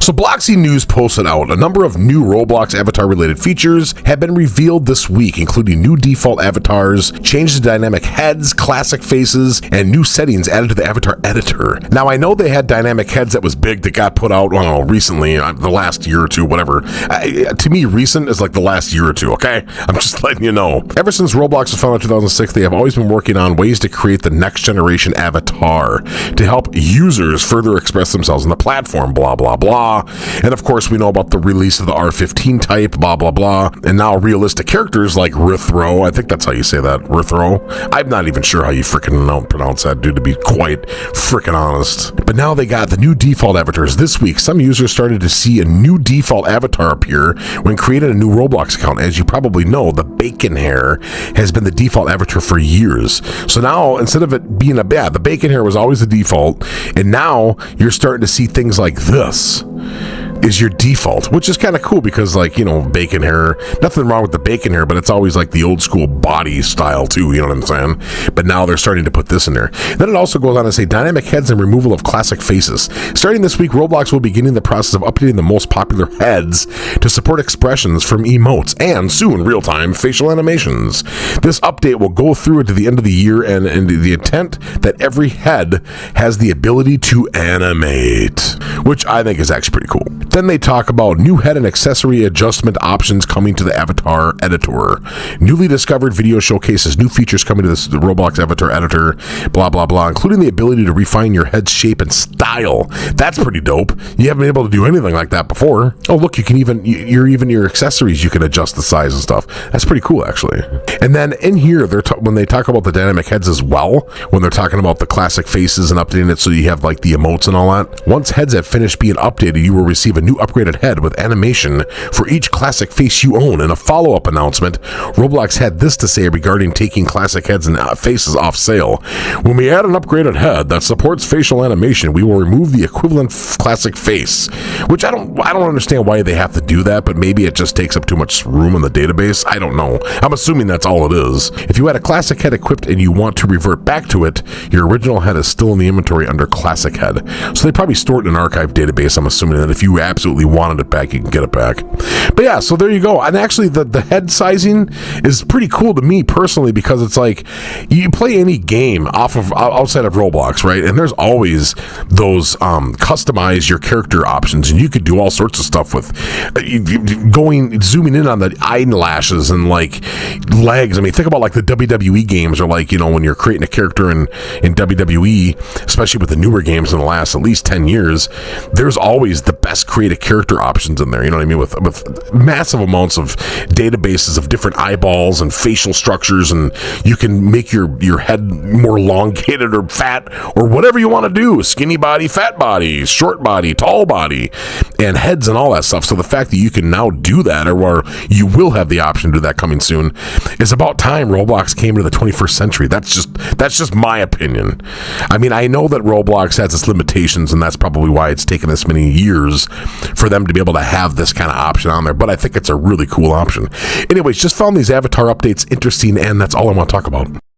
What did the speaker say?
So Bloxy News posted out a number of new Roblox avatar-related features have been revealed this week, including new default avatars, changes to dynamic heads, classic faces, and new settings added to the avatar editor. Now, I know they had dynamic heads that was big that got put out, well, recently, the last year or two, whatever. To me, recent is like the last year or two, okay? I'm just letting you know. Ever since Roblox was founded in 2006, they have always been working on ways to create the next generation avatar to help users further express themselves on the platform, blah, blah, blah. And of course, we know about the release of the R15 type, blah, blah, blah. And now realistic characters like Rithro, I think that's how you say that, Rithro. I'm not even sure how you freaking pronounce that, dude, to be quite freaking honest. But now they got the new default avatars. This week, some users started to see a new default avatar appear when creating a new Roblox account. As you probably know, the bacon hair has been the default avatar for years. So now, instead of it being the bacon hair was always the default, and now you're starting to see things like this is your default, which is kind of cool because, like, you know, bacon hair, nothing wrong with the bacon hair, but it's always like the old school body style too, you know what I'm saying? But now they're starting to put this in there. Then it also goes on to say dynamic heads and removal of classic faces. Starting this week, Roblox will be beginning the process of updating the most popular heads to support expressions from emotes and soon real-time facial animations. This update will go through to the end of the year, and the intent that every head has the ability to animate, which I think is actually pretty cool. Then they talk about new head and accessory adjustment options coming to the avatar editor. Newly discovered video showcases new features coming to the Roblox avatar editor, blah, blah, blah, including the ability to refine your head's shape and style. That's pretty dope. You haven't been able to do anything like that before. Oh, look, you can even your accessories, you can adjust the size and stuff. That's pretty cool, actually. And then in here, when they talk about the dynamic heads as well, when they're talking about the classic faces and updating it so you have like the emotes and all that, once heads have finished being updated, you will receive a new upgraded head with animation for each classic face you own. In a follow-up announcement, Roblox had this to say regarding taking classic heads and faces off sale. When we add an upgraded head that supports facial animation, we will remove the equivalent classic face, which I don't understand why they have to do that, but maybe it just takes up too much room in the database. I don't know. I'm assuming that's all it is. If you had a classic head equipped and you want to revert back to it, your original head is still in the inventory under classic head. So they probably store it in an archive database. I'm assuming that if you absolutely wanted it back, you can get it back. But yeah, so there you go. And actually the head sizing is pretty cool to me personally, because it's like you play any game outside of Roblox, right? And there's always those customize your character options, and you could do all sorts of stuff with zooming in on the eyelashes and like legs. I mean, think about like the WWE games, or like, you know, when you're creating a character in WWE, especially with the newer games in the last at least 10 years, there's always the best creative character options in there, you know what I mean, with massive amounts of databases of different eyeballs and facial structures, and you can make your head more elongated or fat or whatever you want to do, skinny body, fat body, short body, tall body, and heads and all that stuff. So the fact that you can now do that, or you will have the option to do that coming soon, is about time Roblox came to the 21st century. That's just my opinion. I mean, I know that Roblox has its limitations, and that's probably why it's taken this many years for them to be able to have this kind of option on there, but I think it's a really cool option. Anyways, just found these avatar updates interesting, and that's all I want to talk about.